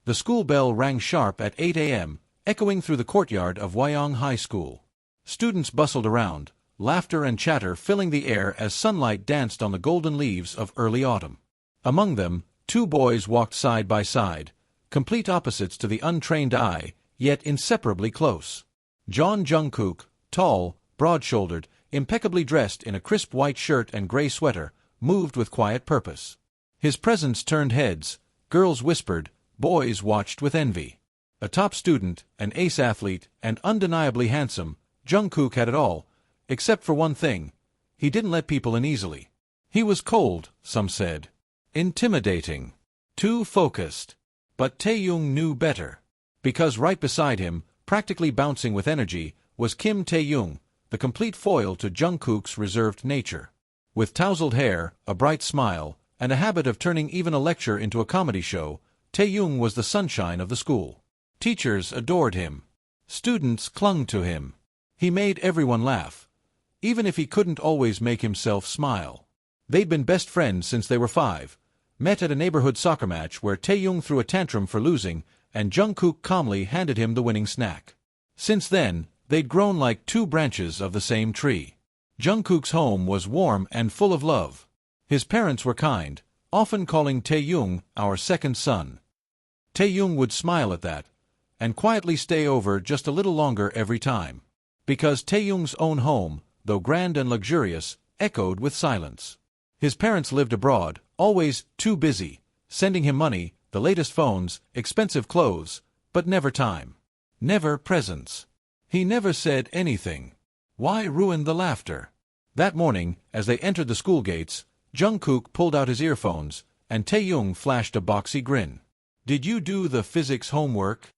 The school bell rang sharp at 8 a.m., echoing through the courtyard of Wyong High School. Students bustled around, laughter and chatter filling the air as sunlight danced on the golden leaves of early autumn. Among them, two boys walked side by side, complete opposites to the untrained eye, yet inseparably close. Jungkook, tall, broad-shouldered, impeccably dressed in a crisp white shirt and gray sweater, moved with quiet purpose. His presence turned heads, girls whispered, boys watched with envy. A top student, an ace athlete, and undeniably handsome, Jungkook had it all, except for one thing: he didn't let people in easily. He was cold, some said. Intimidating. Too focused. But Taehyung knew better. Because right beside him, practically bouncing with energy, was Taehyung, the complete foil to Jungkook's reserved nature. With tousled hair, a bright smile, and a habit of turning even a lecture into a comedy show, Taehyung was the sunshine of the school. Teachers adored him. Students clung to him. He made everyone laugh, even if he couldn't always make himself smile. They'd been best friends since they were 5, met at a neighborhood soccer match where Taehyung threw a tantrum for losing, and Jungkook calmly handed him the winning snack. Since then, they'd grown like two branches of the same tree. Jungkook's home was warm and full of love. His parents were kind, often calling Taehyung our second son. Taehyung would smile at that, and quietly stay over just a little longer every time. Because Taehyung's own home, though grand and luxurious, echoed with silence. His parents lived abroad, always too busy, sending him money, the latest phones, expensive clothes, but never time. Never presence. He never said anything. Why ruin the laughter? That morning, as they entered the school gates, Jungkook pulled out his earphones, and Taehyung flashed a boxy grin. "Did you do the physics homework?"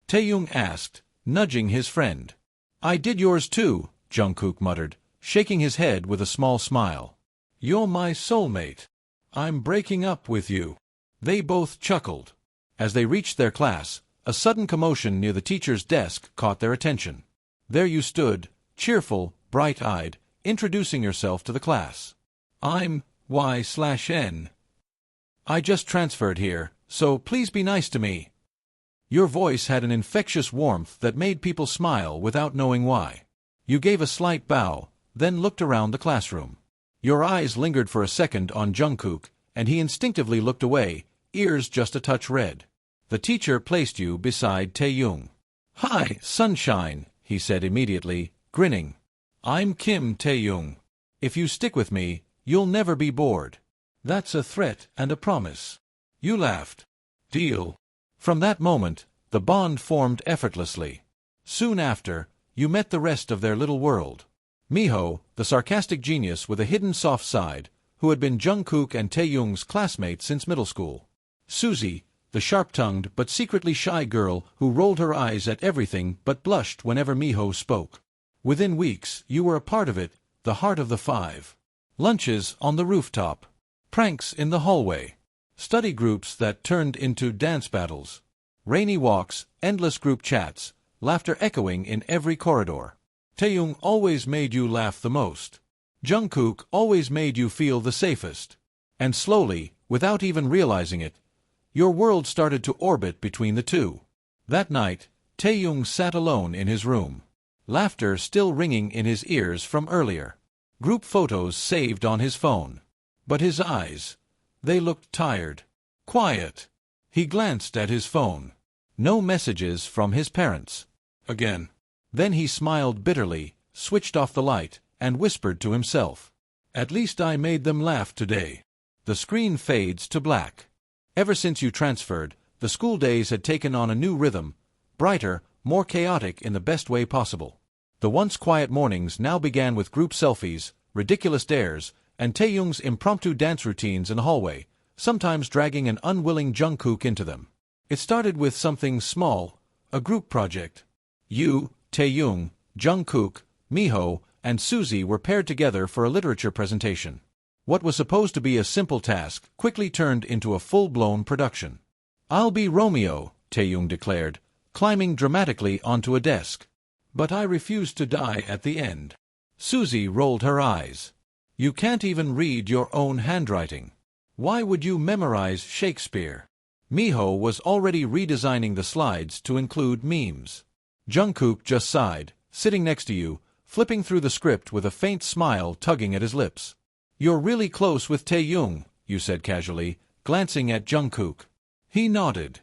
Taehyung asked, nudging his friend. "I did yours too," Jungkook muttered, shaking his head with a small smile. "You're my soulmate. I'm breaking up with you." They both chuckled. As they reached their class, a sudden commotion near the teacher's desk caught their attention. There you stood, cheerful, bright-eyed, introducing yourself to the class. "I'm Y/N. I just transferred here, so please be nice to me." Your voice had an infectious warmth that made people smile without knowing why. You gave a slight bow, then looked around the classroom. Your eyes lingered for a second on Jungkook, and he instinctively looked away, ears just a touch red. The teacher placed you beside Taehyung. "Hi, sunshine," he said immediately, grinning. "I'm Taehyung. If you stick with me, you'll never be bored." "That's a threat and a promise." You laughed. "Deal." From that moment, the bond formed effortlessly. Soon after, you met the rest of their little world. Miho, the sarcastic genius with a hidden soft side, who had been Jungkook and Taehyung's classmate since middle school. Suzy, the sharp-tongued but secretly shy girl who rolled her eyes at everything but blushed whenever Miho spoke. Within weeks, you were a part of it, the heart of the 5. Lunches on the rooftop. Pranks in the hallway. Study groups that turned into dance battles. Rainy walks, endless group chats, laughter echoing in every corridor. Taehyung always made you laugh the most. Jungkook always made you feel the safest. And slowly, without even realizing it, your world started to orbit between the two. That night, Taehyung sat alone in his room. Laughter still ringing in his ears from earlier. Group photos saved on his phone. But his eyes, they looked tired. Quiet. He glanced at his phone. No messages from his parents. Again. Then he smiled bitterly, switched off the light, and whispered to himself. "At least I made them laugh today." The screen fades to black. Ever since you transferred, the school days had taken on a new rhythm, brighter, more chaotic in the best way possible. The once quiet mornings now began with group selfies, ridiculous dares, and Taehyung's impromptu dance routines in the hallway, sometimes dragging an unwilling Jungkook into them. It started with something small, a group project. You, Taehyung, Jungkook, Miho, and Suzy were paired together for a literature presentation. What was supposed to be a simple task quickly turned into a full-blown production. "I'll be Romeo," Taehyung declared, climbing dramatically onto a desk. "But I refuse to die at the end." Suzy rolled her eyes. "You can't even read your own handwriting. Why would you memorize Shakespeare?" Miho was already redesigning the slides to include memes. Jungkook just sighed, sitting next to you, flipping through the script with a faint smile tugging at his lips. "You're really close with Taehyung," you said casually, glancing at Jungkook. He nodded.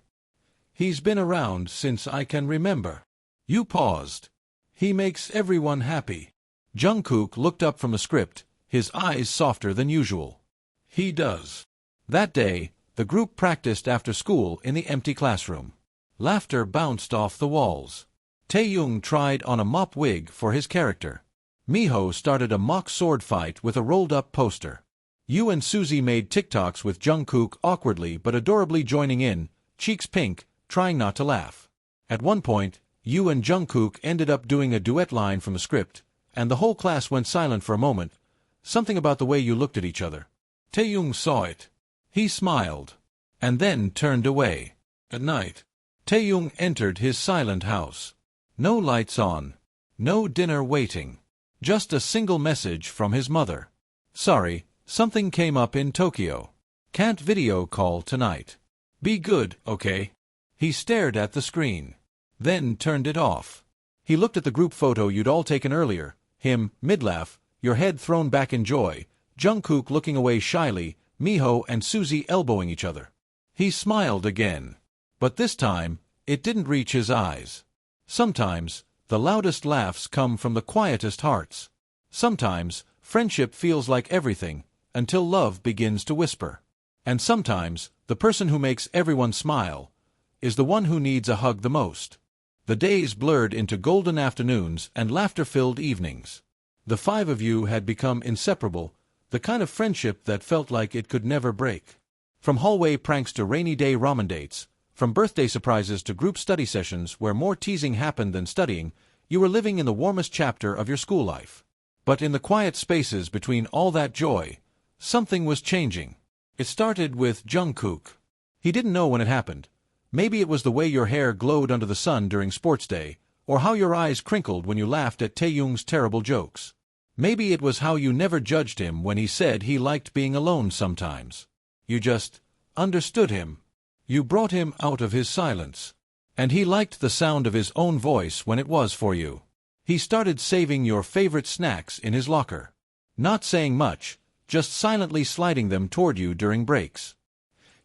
"He's been around since I can remember." You paused. "He makes everyone happy." Jungkook looked up from the script, his eyes softer than usual. "He does." That day, the group practiced after school in the empty classroom. Laughter bounced off the walls. Taehyung tried on a mop wig for his character. Miho started a mock sword fight with a rolled-up poster. You and Suzy made TikToks with Jungkook awkwardly but adorably joining in, cheeks pink, trying not to laugh. At one point, you and Jungkook ended up doing a duet line from the script, and the whole class went silent for a moment, something about the way you looked at each other. Taehyung saw it. He smiled, and then turned away. At night, Taehyung entered his silent house. No lights on. No dinner waiting. Just a single message from his mother. "Sorry, something came up in Tokyo. Can't video call tonight. Be good, okay?" He stared at the screen, then turned it off. He looked at the group photo you'd all taken earlier, him, mid-laugh, your head thrown back in joy, Jungkook looking away shyly, Miho and Suzy elbowing each other. He smiled again. But this time, it didn't reach his eyes. Sometimes, the loudest laughs come from the quietest hearts. Sometimes, friendship feels like everything, until love begins to whisper. And sometimes, the person who makes everyone smile is the one who needs a hug the most. The days blurred into golden afternoons and laughter-filled evenings. The five of you had become inseparable, the kind of friendship that felt like it could never break. From hallway pranks to rainy day ramen dates, from birthday surprises to group study sessions where more teasing happened than studying, you were living in the warmest chapter of your school life. But in the quiet spaces between all that joy, something was changing. It started with Jungkook. He didn't know when it happened. Maybe it was the way your hair glowed under the sun during sports day, or how your eyes crinkled when you laughed at Taehyung's terrible jokes. Maybe it was how you never judged him when he said he liked being alone sometimes. You just understood him. You brought him out of his silence. And he liked the sound of his own voice when it was for you. He started saving your favorite snacks in his locker. Not saying much, just silently sliding them toward you during breaks.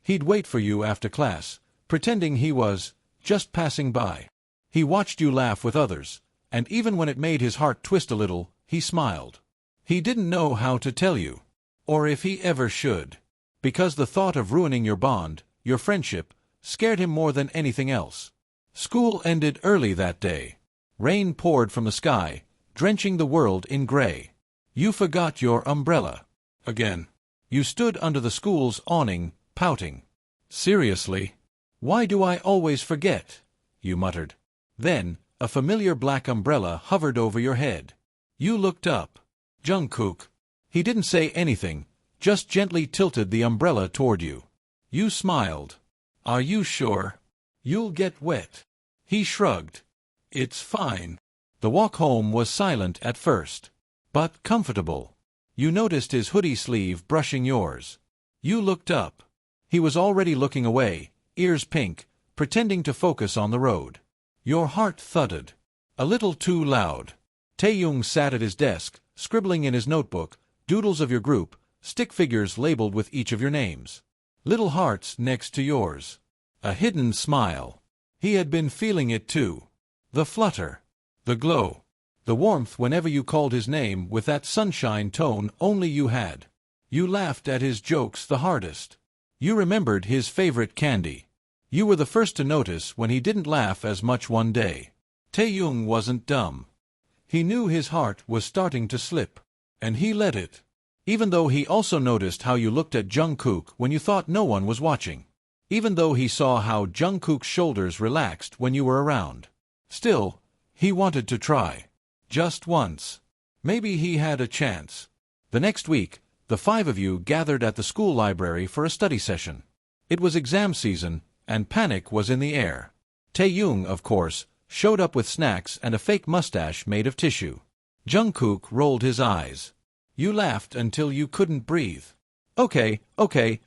He'd wait for you after class, pretending he was just passing by. He watched you laugh with others, and even when it made his heart twist a little, he smiled. He didn't know how to tell you, or if he ever should, because the thought of ruining your bond, your friendship, scared him more than anything else. School ended early that day. Rain poured from the sky, drenching the world in gray. You forgot your umbrella. Again. You stood under the school's awning, pouting. "Seriously? Why do I always forget?" you muttered. Then, a familiar black umbrella hovered over your head. You looked up. Jungkook. He didn't say anything, just gently tilted the umbrella toward you. You smiled. "Are you sure? You'll get wet." He shrugged. "It's fine." The walk home was silent at first, but comfortable. You noticed his hoodie sleeve brushing yours. You looked up. He was already looking away, ears pink, pretending to focus on the road. Your heart thudded. A little too loud. Taehyung sat at his desk, scribbling in his notebook, doodles of your group, stick figures labeled with each of your names. Little hearts next to yours. A hidden smile. He had been feeling it too. The flutter. The glow. The warmth whenever you called his name with that sunshine tone only you had. You laughed at his jokes the hardest. You remembered his favorite candy. You were the first to notice when he didn't laugh as much one day. Taehyung wasn't dumb. He knew his heart was starting to slip, and he let it. Even though he also noticed how you looked at Jungkook when you thought no one was watching. Even though he saw how Jungkook's shoulders relaxed when you were around. Still, he wanted to try. Just once. Maybe he had a chance. The next week, the five of you gathered at the school library for a study session. It was exam season, and panic was in the air. Taehyung, of course, showed up with snacks and a fake mustache made of tissue. Jungkook rolled his eyes. You laughed until you couldn't breathe. Okay,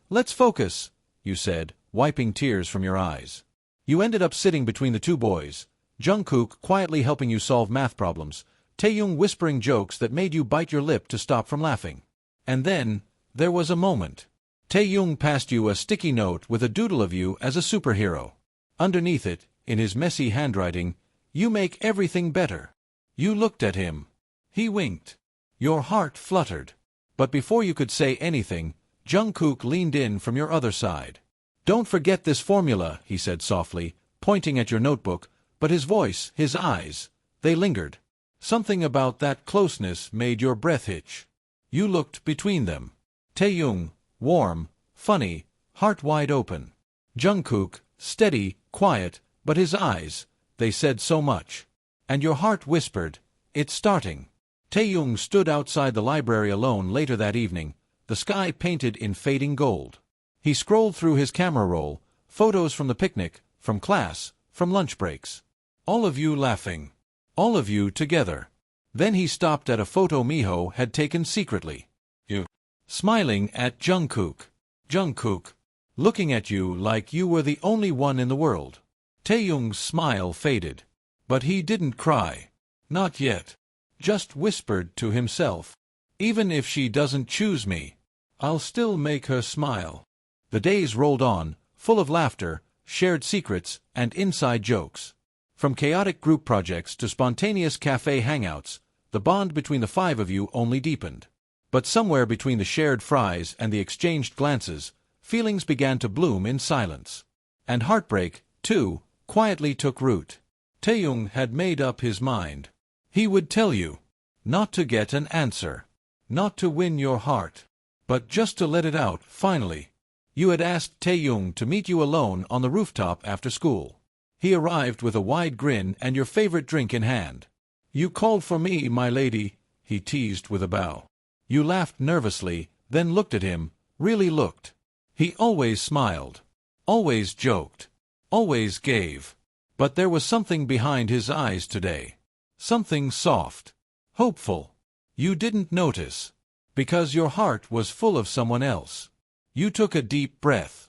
let's focus, you said, wiping tears from your eyes. You ended up sitting between the two boys, Jungkook quietly helping you solve math problems, Taehyung whispering jokes that made you bite your lip to stop from laughing. And then, there was a moment. Taehyung passed you a sticky note with a doodle of you as a superhero. Underneath it, in his messy handwriting, "You make everything better." You looked at him. He winked. Your heart fluttered. But before you could say anything, Jungkook leaned in from your other side. "Don't forget this formula," he said softly, pointing at your notebook, but his voice, his eyes, they lingered. Something about that closeness made your breath hitch. You looked between them. Taehyung, warm, funny, heart wide open. Jungkook, steady, quiet, but his eyes, they said so much. And your heart whispered, "It's starting." Taehyung stood outside the library alone later that evening, the sky painted in fading gold. He scrolled through his camera roll, photos from the picnic, from class, from lunch breaks. All of you laughing. All of you together. Then he stopped at a photo Miho had taken secretly. You. Smiling at Jungkook. Jungkook. Looking at you like you were the only one in the world. Taehyung's smile faded. But he didn't cry. Not yet. Just whispered to himself. Even if she doesn't choose me, I'll still make her smile. The days rolled on, full of laughter, shared secrets, and inside jokes. From chaotic group projects to spontaneous cafe hangouts, the bond between the five of you only deepened. But somewhere between the shared fries and the exchanged glances, feelings began to bloom in silence. And heartbreak, too, quietly took root. Taehyung had made up his mind. He would tell you. Not to get an answer. Not to win your heart. But just to let it out, finally. You had asked Taehyung to meet you alone on the rooftop after school. He arrived with a wide grin and your favorite drink in hand. "You called for me, my lady," he teased with a bow. You laughed nervously, then looked at him, really looked. He always smiled. Always joked. Always gave. But there was something behind his eyes today. Something soft. Hopeful. You didn't notice. Because your heart was full of someone else. You took a deep breath.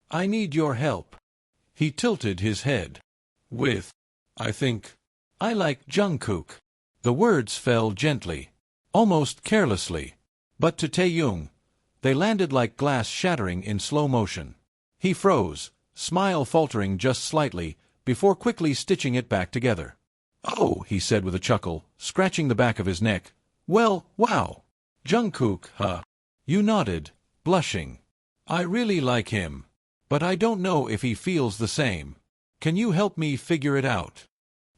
I need your help." He tilted his head. I think, I like Jungkook." The words fell gently, almost carelessly. But to Taehyung, they landed like glass shattering in slow motion. He froze, smile faltering just slightly, before quickly stitching it back together. "Oh," he said with a chuckle, scratching the back of his neck. "Well, wow. Jungkook, huh?" You nodded, blushing. "I really like him. But I don't know if he feels the same. Can you help me figure it out?"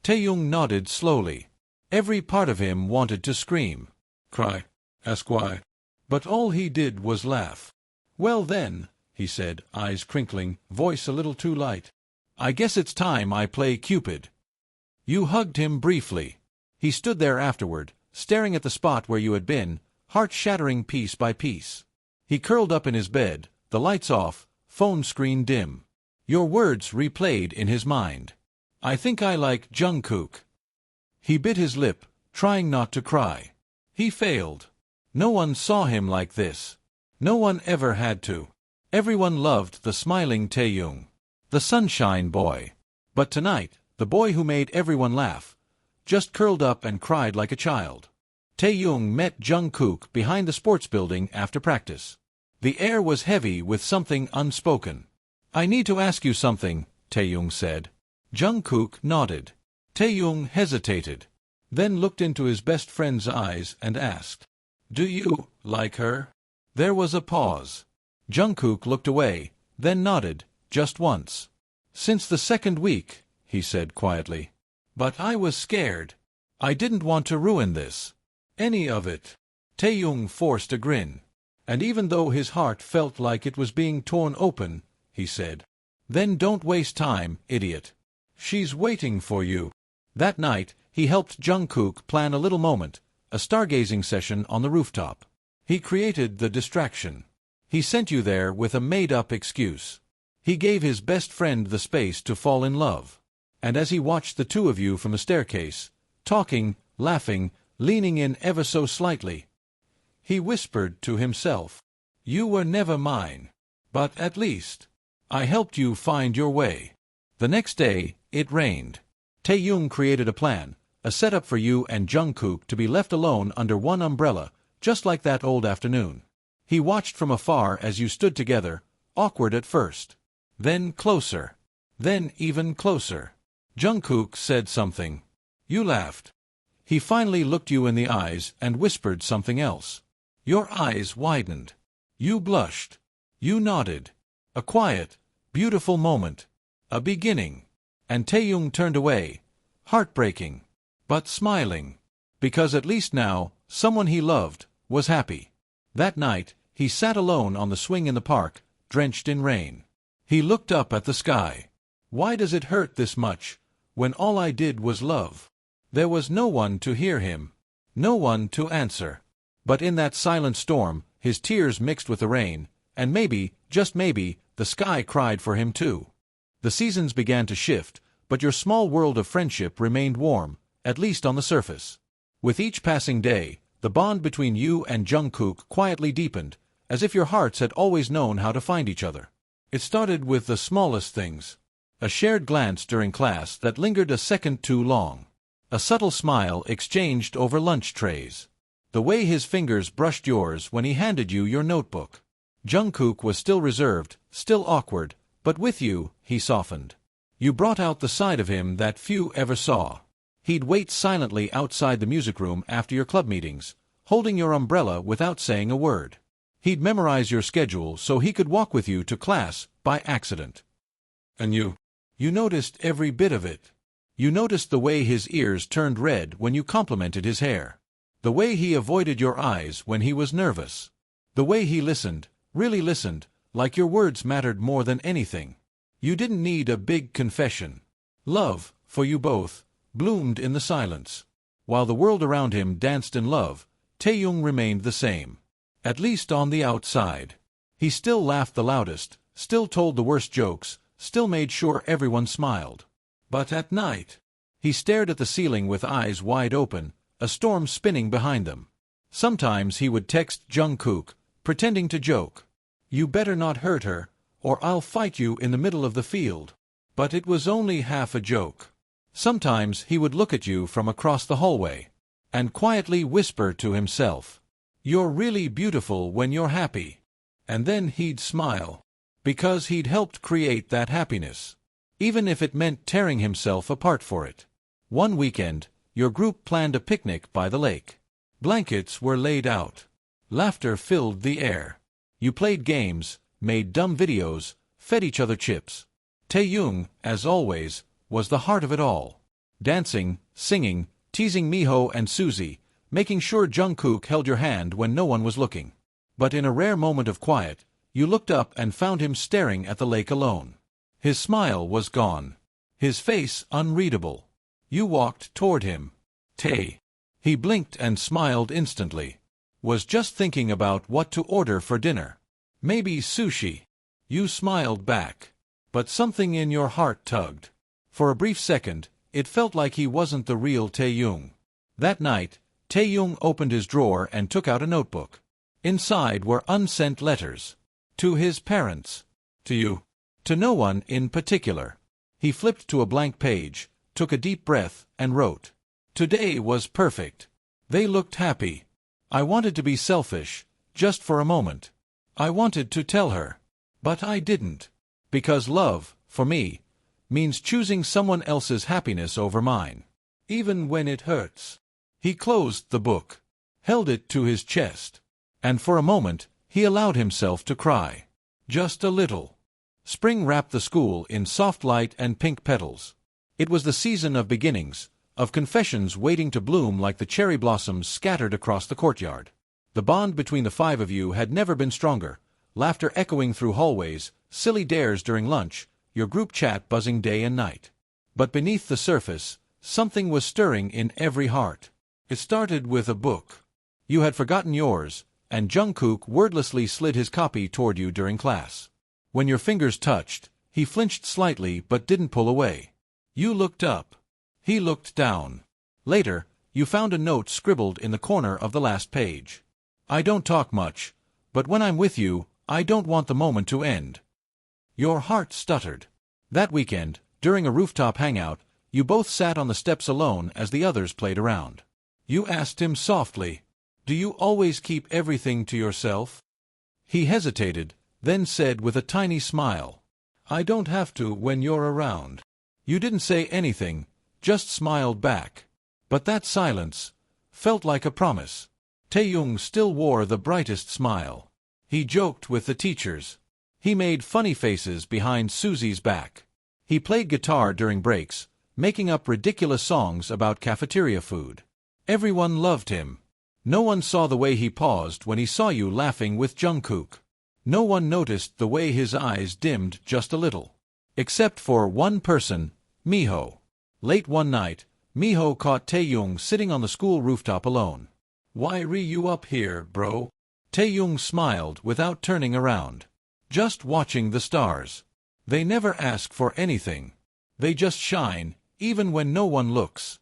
Taehyung nodded slowly. Every part of him wanted to scream. Cry. Ask why. But all he did was laugh. "Well then," he said, eyes crinkling, voice a little too light. "I guess it's time I play Cupid." You hugged him briefly. He stood there afterward, staring at the spot where you had been, heart shattering piece by piece. He curled up in his bed, the lights off, phone screen dim. Your words replayed in his mind. "I think I like Jungkook." He bit his lip, trying not to cry. He failed. No one saw him like this. No one ever had to. Everyone loved the smiling Taehyung. The sunshine boy. But tonight, the boy who made everyone laugh, just curled up and cried like a child. Taehyung met Jungkook behind the sports building after practice. The air was heavy with something unspoken. "I need to ask you something," Taehyung said. Jungkook nodded. Taehyung hesitated, then looked into his best friend's eyes and asked, "Do you like her?" There was a pause. Jungkook looked away, then nodded, just once. "Since the second week," he said quietly. "But I was scared. I didn't want to ruin this. Any of it." Taehyung forced a grin. And even though his heart felt like it was being torn open, he said, "Then don't waste time, idiot. She's waiting for you." That night, he helped Jungkook plan a little moment, a stargazing session on the rooftop. He created the distraction. He sent you there with a made-up excuse. He gave his best friend the space to fall in love. And as he watched the two of you from the staircase, talking, laughing, leaning in ever so slightly, he whispered to himself, "You were never mine. But at least I helped you find your way. The next day, it rained. Taehyung created a plan, a setup for you and Jungkook to be left alone under one umbrella, just like that old afternoon. He watched from afar as you stood together, awkward at first. Then closer. Then even closer. Jungkook said something. You laughed. He finally looked you in the eyes and whispered something else. Your eyes widened. You blushed. You nodded. A quiet, beautiful moment. A beginning. And Taehyung turned away, heartbreaking, but smiling. Because at least now, someone he loved was happy. That night, he sat alone on the swing in the park, drenched in rain. He looked up at the sky. Why does it hurt this much, when all I did was love? There was no one to hear him. No one to answer. But in that silent storm, his tears mixed with the rain, and maybe, just maybe, the sky cried for him too. The seasons began to shift, but your small world of friendship remained warm, at least on the surface. With each passing day, the bond between you and Jungkook quietly deepened, as if your hearts had always known how to find each other. It started with the smallest things. A shared glance during class that lingered a second too long. A subtle smile exchanged over lunch trays. The way his fingers brushed yours when he handed you your notebook. Jungkook was still reserved, still awkward, but with you, he softened. You brought out the side of him that few ever saw. He'd wait silently outside the music room after your club meetings, holding your umbrella without saying a word. He'd memorize your schedule so he could walk with you to class by accident. And you noticed every bit of it. You noticed the way his ears turned red when you complimented his hair. The way he avoided your eyes when he was nervous. The way he listened, really listened, like your words mattered more than anything. You didn't need a big confession. Love, for you both, bloomed in the silence. While the world around him danced in love, Taehyung remained the same. At least on the outside. He still laughed the loudest, still told the worst jokes, still made sure everyone smiled. But at night, he stared at the ceiling with eyes wide open, a storm spinning behind them. Sometimes he would text Jungkook, pretending to joke. You better not hurt her, or I'll fight you in the middle of the field. But it was only half a joke. Sometimes he would look at you from across the hallway, and quietly whisper to himself, "You're really beautiful when you're happy." And then he'd smile. Because he'd helped create that happiness. Even if it meant tearing himself apart for it. One weekend, your group planned a picnic by the lake. Blankets were laid out. Laughter filled the air. You played games, made dumb videos, fed each other chips. Taehyung, as always, was the heart of it all. Dancing, singing, teasing Miho and Suzy, making sure Jungkook held your hand when no one was looking. But in a rare moment of quiet, you looked up and found him staring at the lake alone. His smile was gone. His face unreadable. You walked toward him. Tae. He blinked and smiled instantly. Was just thinking about what to order for dinner. Maybe sushi. You smiled back. But something in your heart tugged. For a brief second, it felt like he wasn't the real Taehyung. That night, Taehyung opened his drawer and took out a notebook. Inside were unsent letters. To his parents. To you. To no one in particular. He flipped to a blank page, took a deep breath, and wrote. Today was perfect. They looked happy. I wanted to be selfish, just for a moment. I wanted to tell her. But I didn't. Because love, for me, means choosing someone else's happiness over mine. Even when it hurts. He closed the book. Held it to his chest. And for a moment, he allowed himself to cry. Just a little. Spring wrapped the school in soft light and pink petals. It was the season of beginnings, of confessions waiting to bloom like the cherry blossoms scattered across the courtyard. The bond between the five of you had never been stronger, laughter echoing through hallways, silly dares during lunch, your group chat buzzing day and night. But beneath the surface, something was stirring in every heart. It started with a book. You had forgotten yours, and Jungkook wordlessly slid his copy toward you during class. When your fingers touched, he flinched slightly but didn't pull away. You looked up. He looked down. Later, you found a note scribbled in the corner of the last page. I don't talk much, but when I'm with you, I don't want the moment to end. Your heart stuttered. That weekend, during a rooftop hangout, you both sat on the steps alone as the others played around. You asked him softly, "Do you always keep everything to yourself?" He hesitated, then said with a tiny smile, "I don't have to when you're around." You didn't say anything, just smiled back. But that silence felt like a promise. Taehyung still wore the brightest smile. He joked with the teachers. He made funny faces behind Susie's back. He played guitar during breaks, making up ridiculous songs about cafeteria food. Everyone loved him. No one saw the way he paused when he saw you laughing with Jungkook. No one noticed the way his eyes dimmed just a little. Except for one person, Miho. Late one night, Miho caught Taehyung sitting on the school rooftop alone. "Why you up here, bro?" Taehyung smiled without turning around. "Just watching the stars. They never ask for anything. They just shine, even when no one looks."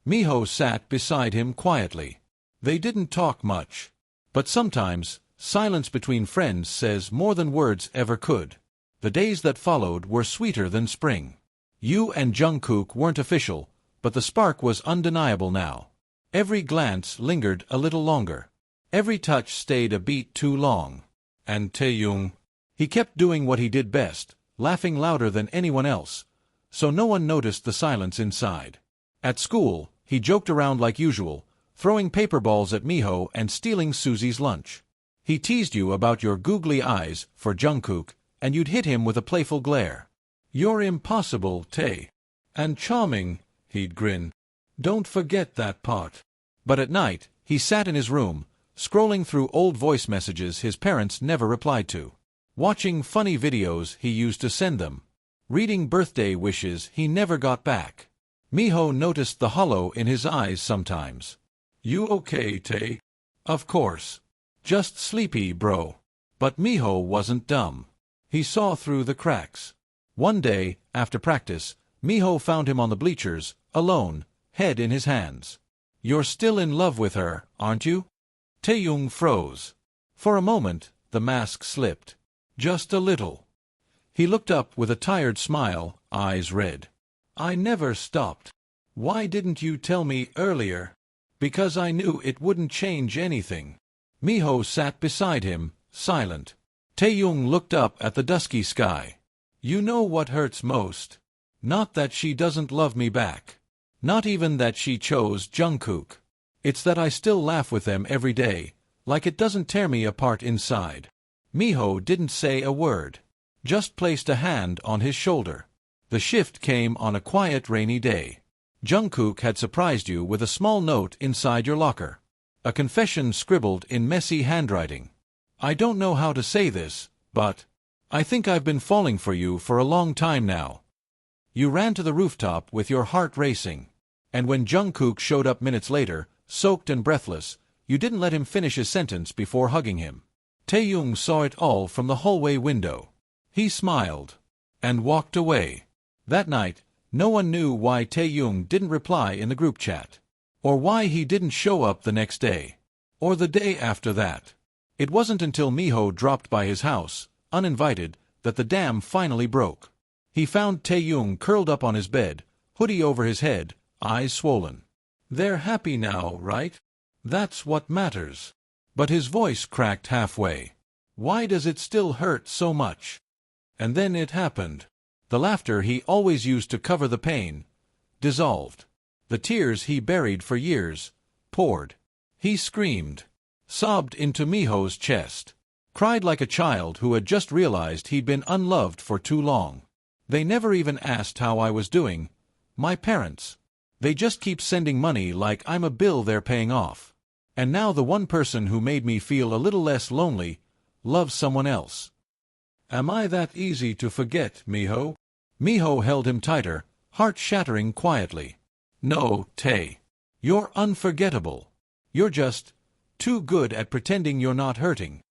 Miho sat beside him quietly. They didn't talk much. But sometimes, silence between friends says more than words ever could. The days that followed were sweeter than spring. You and Jungkook weren't official, but the spark was undeniable now. Every glance lingered a little longer. Every touch stayed a beat too long. And Taehyung, he kept doing what he did best, laughing louder than anyone else, so no one noticed the silence inside. At school, he joked around like usual, throwing paper balls at Miho and stealing Susie's lunch. He teased you about your googly eyes for Jungkook, and you'd hit him with a playful glare. "You're impossible, Tae." "And charming," he'd grin. "Don't forget that part." But at night, he sat in his room, scrolling through old voice messages his parents never replied to. Watching funny videos he used to send them. Reading birthday wishes he never got back. Miho noticed the hollow in his eyes sometimes. "You okay, Tae?" "Of course. Just sleepy, bro." But Miho wasn't dumb. He saw through the cracks. One day, after practice, Miho found him on the bleachers, alone, head in his hands. "You're still in love with her, aren't you?" Taehyung froze. For a moment, the mask slipped. Just a little. He looked up with a tired smile, eyes red. "I never stopped. Why didn't you tell me earlier?" "Because I knew it wouldn't change anything." Miho sat beside him, silent. Taehyung looked up at the dusky sky. "You know what hurts most? Not that she doesn't love me back. Not even that she chose Jungkook. It's that I still laugh with them every day, like it doesn't tear me apart inside." Miho didn't say a word. Just placed a hand on his shoulder. The shift came on a quiet rainy day. Jungkook had surprised you with a small note inside your locker. A confession scribbled in messy handwriting. "I don't know how to say this, but I think I've been falling for you for a long time now." You ran to the rooftop with your heart racing. And when Jungkook showed up minutes later, soaked and breathless, you didn't let him finish his sentence before hugging him. Taehyung saw it all from the hallway window. He smiled and walked away. That night, no one knew why Taehyung didn't reply in the group chat, or why he didn't show up the next day, or the day after that. It wasn't until Miho dropped by his house, uninvited, that the dam finally broke. He found Taehyung curled up on his bed, hoodie over his head, eyes swollen. "They're happy now, right? That's what matters." But his voice cracked halfway. "Why does it still hurt so much?" And then it happened. The laughter he always used to cover the pain dissolved. The tears he buried for years poured. He screamed, sobbed into Miho's chest, cried like a child who had just realized he'd been unloved for too long. "They never even asked how I was doing, my parents. They just keep sending money like I'm a bill they're paying off. And now the one person who made me feel a little less lonely loves someone else. Am I that easy to forget, Miho?" Miho held him tighter, heart-shattering quietly. "No, Tae. You're unforgettable. You're just too good at pretending you're not hurting."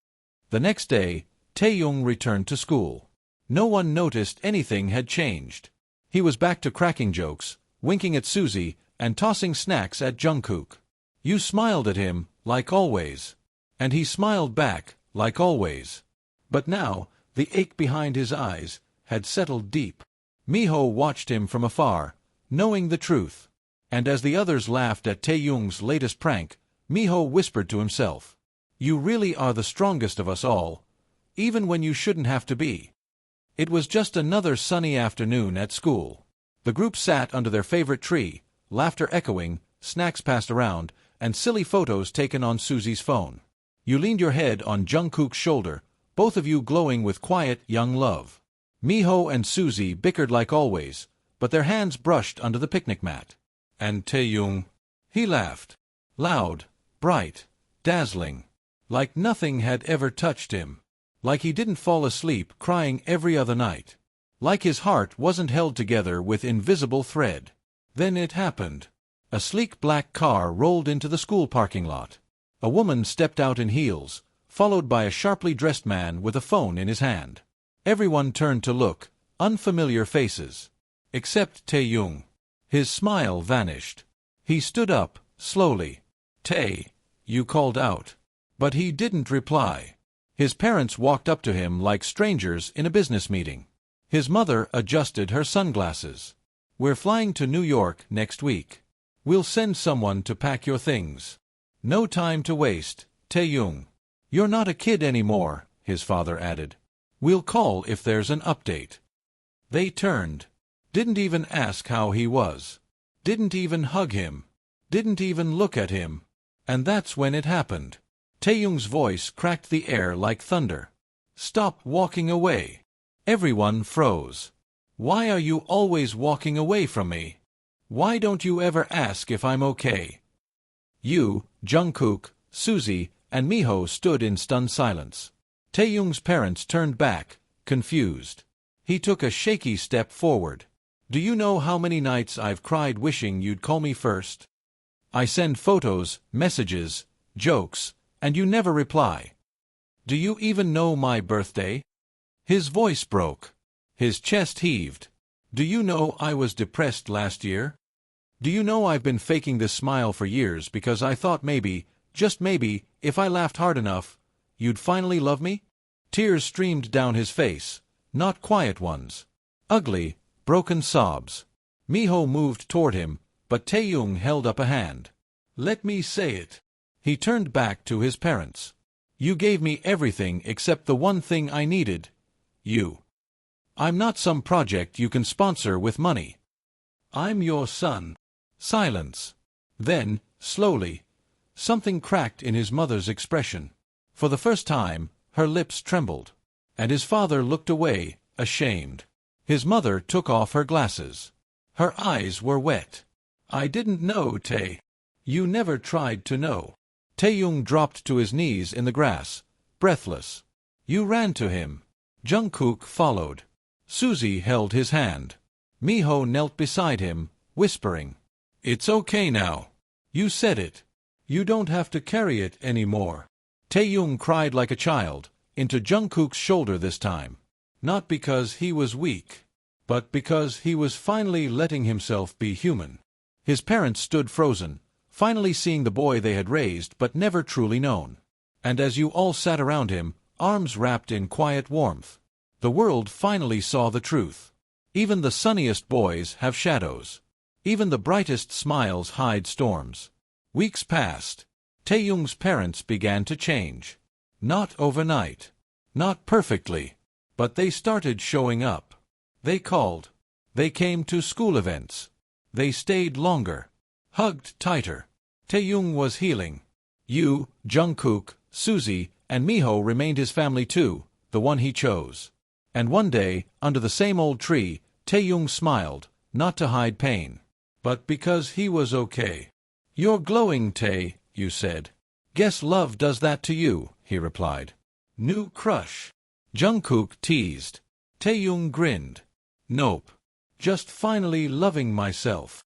The next day, Taehyung returned to school. No one noticed anything had changed. He was back to cracking jokes, winking at Susie, and tossing snacks at Jungkook. You smiled at him, like always. And he smiled back, like always. But now, the ache behind his eyes had settled deep. Miho watched him from afar, knowing the truth. And as the others laughed at Taehyung's latest prank, Miho whispered to himself, "You really are the strongest of us all, even when you shouldn't have to be." It was just another sunny afternoon at school. The group sat under their favorite tree, laughter echoing, snacks passed around, and silly photos taken on Susie's phone. You leaned your head on Jungkook's shoulder, both of you glowing with quiet, young love. Miho and Susie bickered like always, but their hands brushed under the picnic mat. And Taehyung? He laughed. Loud, bright, dazzling. Like nothing had ever touched him. Like he didn't fall asleep crying every other night. Like his heart wasn't held together with invisible thread. Then it happened. A sleek black car rolled into the school parking lot. A woman stepped out in heels, followed by a sharply dressed man with a phone in his hand. Everyone turned to look, unfamiliar faces. Except Taehyung. His smile vanished. He stood up, slowly. "Tae," you called out. But he didn't reply. His parents walked up to him like strangers in a business meeting. His mother adjusted her sunglasses. "We're flying to New York next week. We'll send someone to pack your things. No time to waste, Taehyung." "You're not a kid anymore," his father added. "We'll call if there's an update." They turned. Didn't even ask how he was. Didn't even hug him. Didn't even look at him. And that's when it happened. Taehyung's voice cracked the air like thunder. "Stop walking away." Everyone froze. "Why are you always walking away from me? Why don't you ever ask if I'm okay?" You, Jungkook, Susie, and Miho stood in stunned silence. Taehyung's parents turned back, confused. He took a shaky step forward. "Do you know how many nights I've cried wishing you'd call me first? I send photos, messages, jokes, and you never reply. Do you even know my birthday?" His voice broke. His chest heaved. "Do you know I was depressed last year? Do you know I've been faking this smile for years because I thought maybe, just maybe, if I laughed hard enough, you'd finally love me?" Tears streamed down his face, not quiet ones. Ugly, broken sobs. Miho moved toward him, but Taehyung held up a hand. "Let me say it." He turned back to his parents. "You gave me everything except the one thing I needed. You. I'm not some project you can sponsor with money. I'm your son." Silence. Then, slowly, something cracked in his mother's expression. For the first time, her lips trembled. And his father looked away, ashamed. His mother took off her glasses. Her eyes were wet. "I didn't know, Tae. You never tried to know." Taehyung dropped to his knees in the grass, breathless. You ran to him. Jungkook followed. Susie held his hand. Miho knelt beside him, whispering, "It's okay now. You said it. You don't have to carry it anymore." Taehyung cried like a child, into Jungkook's shoulder this time. Not because he was weak, but because he was finally letting himself be human. His parents stood frozen, finally seeing the boy they had raised but never truly known. And as you all sat around him, arms wrapped in quiet warmth, the world finally saw the truth. Even the sunniest boys have shadows. Even the brightest smiles hide storms. Weeks passed. Taehyung's parents began to change. Not overnight. Not perfectly. But they started showing up. They called. They came to school events. They stayed longer. Hugged tighter. Taehyung was healing. You, Jungkook, Susie, and Miho remained his family too, the one he chose. And one day, under the same old tree, Taehyung smiled, not to hide pain, but because he was okay. "You're glowing, Tae," you said. "Guess love does that to you," he replied. "New crush?" Jungkook teased. Taehyung grinned. "Nope. Just finally loving myself."